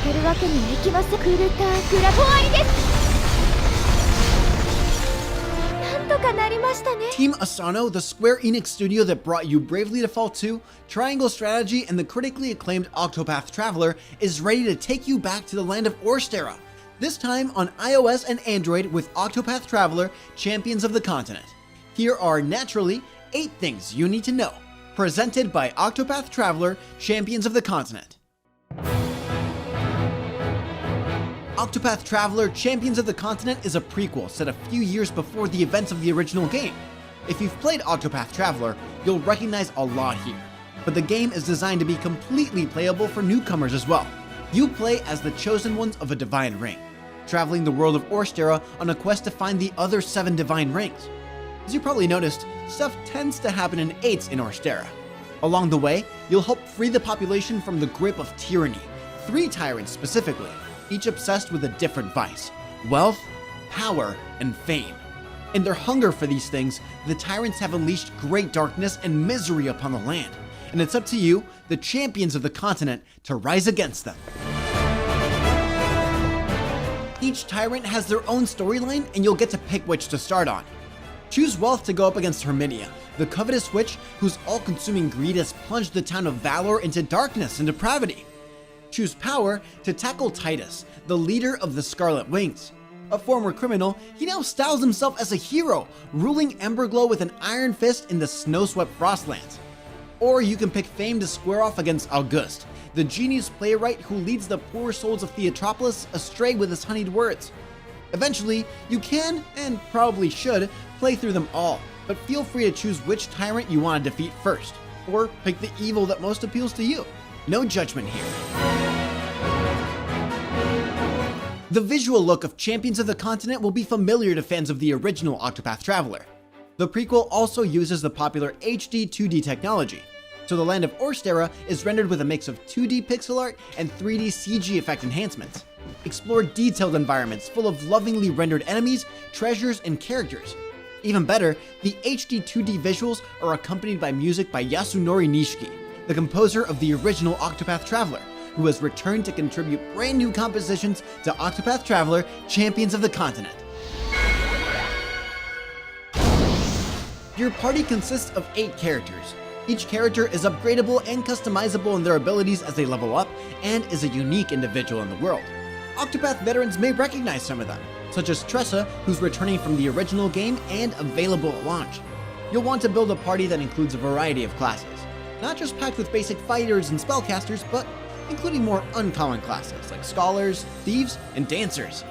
けるわけにはいきません。クルターグラ終わりです。なんとかなりましたね。 Team Asano, the Square Enix studio that brought you Bravely Default 2, Triangle Strategy, and the critically acclaimed Octopath Traveler, is ready to take you back to the land of Orstera, this time on iOS and Android with Octopath Traveler, Champions of the Continent. Here are, naturally, 8 things you need to know, presented by Octopath Traveler, Champions of the Continent. Octopath Traveler, Champions of the Continent is a prequel set a few years before the events of the original game. If you've played Octopath Traveler, you'll recognize a lot here, but the game is designed to be completely playable for newcomers as well. You play as the chosen ones of a divine ring, traveling the world of Orstera on a quest to find the other 7 divine rings. As you probably noticed, stuff tends to happen in 8s in Orstera. Along the way, you'll help free the population from the grip of tyranny, 3 tyrants specifically, each obsessed with a different vice: wealth, power, and fame. In their hunger for these things, the tyrants have unleashed great darkness and misery upon the land, and it's up to you, the champions of the continent, to rise against them. Each tyrant has their own storyline, and you'll get to pick which to start on. Choose wealth to go up against Herminia, the covetous witch whose all-consuming greed has plunged the town of Valor into darkness and depravity. Choose power to tackle Titus, the leader of the Scarlet Wings. A former criminal, he now styles himself as a hero, ruling Emberglow with an iron fist in the snow-swept Frostlands. Or you can pick fame to square off against Auguste, the genius playwright who leads the poor souls of Theatropolis astray with his honeyed words. Eventually, you can, and probably should, play through them all, but feel free to choose which tyrant you want to defeat first, or pick the evil that most appeals to you. No judgment here. The visual look of Champions of the Continent will be familiar to fans of the original Octopath Traveler. The prequel also uses the popular HD 2D technology, so the land of Orstera is rendered with a mix of 2D pixel art and 3D CG effect enhancements. Explore detailed environments full of lovingly rendered enemies, treasures, and characters. Even better, the HD 2D visuals are accompanied by music by Yasunori Nishiki, the composer of the original Octopath Traveler, who has returned to contribute brand new compositions to Octopath Traveler, Champions of the Continent. Your party consists of 8 characters. Each character is upgradable and customizable in their abilities as they level up, and is a unique individual in the world. Octopath veterans may recognize some of them, such as Tressa, who's returning from the original game and available at launch. You'll want to build a party that includes a variety of classes, not just packed with basic fighters and spellcasters, but including more uncommon classes like scholars, thieves, and dancers.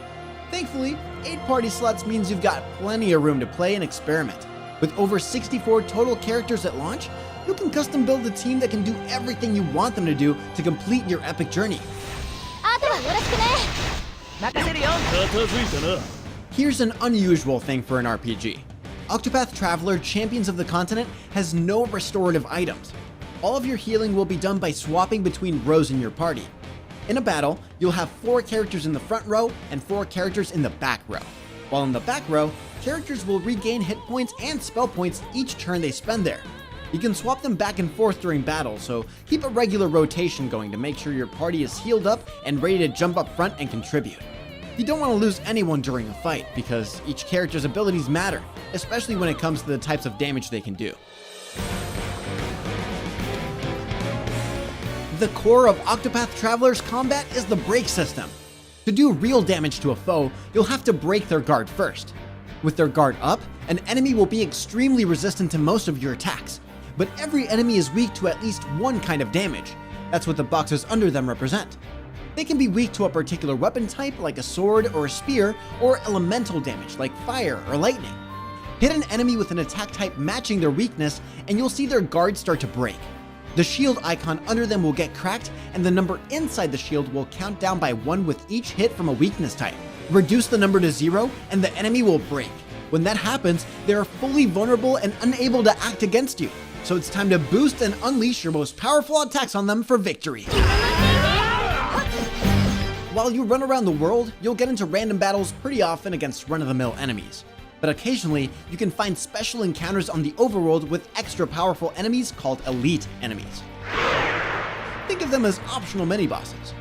Thankfully, 8 party slots means you've got plenty of room to play and experiment. With over 64 total characters at launch, you can custom build a team that can do everything you want them to do to complete your epic journey. Here's an unusual thing for an RPG. Octopath Traveler, Champions of the Continent has no restorative items. All of your healing will be done by swapping between rows in your party. In a battle, you'll have 4 characters in the front row and 4 characters in the back row. While in the back row, characters will regain hit points and spell points each turn they spend there. You can swap them back and forth during battle, so keep a regular rotation going to make sure your party is healed up and ready to jump up front and contribute. You don't want to lose anyone during a fight, because each character's abilities matter, especially when it comes to the types of damage they can do. The core of Octopath Traveler's combat is the break system. To do real damage to a foe, you'll have to break their guard first. With their guard up, an enemy will be extremely resistant to most of your attacks, but every enemy is weak to at least one kind of damage. That's what the boxes under them represent. They can be weak to a particular weapon type like a sword or a spear, or elemental damage like fire or lightning. Hit an enemy with an attack type matching their weakness and you'll see their guard start to break. The shield icon under them will get cracked, and the number inside the shield will count down by 1 with each hit from a weakness type. Reduce the number to 0 and the enemy will break. When that happens, they are fully vulnerable and unable to act against you, so it's time to boost and unleash your most powerful attacks on them for victory. While you run around the world, you'll get into random battles pretty often against run-of-the-mill enemies. But occasionally, you can find special encounters on the overworld with extra powerful enemies called elite enemies. Think of them as optional mini-bosses.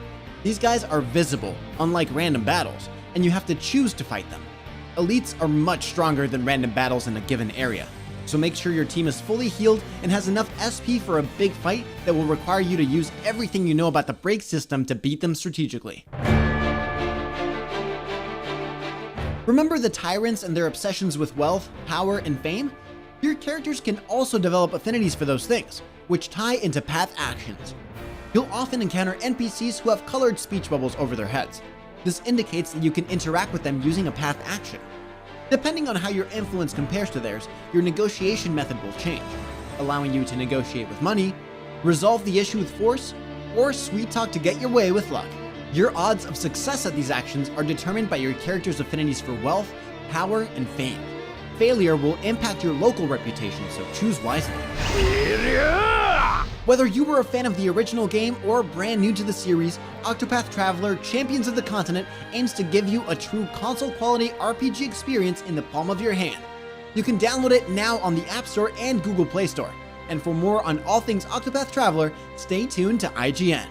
These guys are visible, unlike random battles, and you have to choose to fight them. Elites are much stronger than random battles in a given area, so make sure your team is fully healed and has enough SP for a big fight that will require you to use everything you know about the break system to beat them strategically. Remember the tyrants and their obsessions with wealth, power, and fame? Your characters can also develop affinities for those things, which tie into path actions. You'll often encounter NPCs who have colored speech bubbles over their heads. This indicates that you can interact with them using a path action. Depending on how your influence compares to theirs, your negotiation method will change, allowing you to negotiate with money, resolve the issue with force, or sweet talk to get your way with luck. Your odds of success at these actions are determined by your character's affinities for wealth, power, and fame. Failure will impact your local reputation, so choose wisely. Whether you were a fan of the original game or brand new to the series, Octopath Traveler Champions of the Continent aims to give you a true console-quality RPG experience in the palm of your hand. You can download it now on the App Store and Google Play Store. And for more on all things Octopath Traveler, stay tuned to IGN.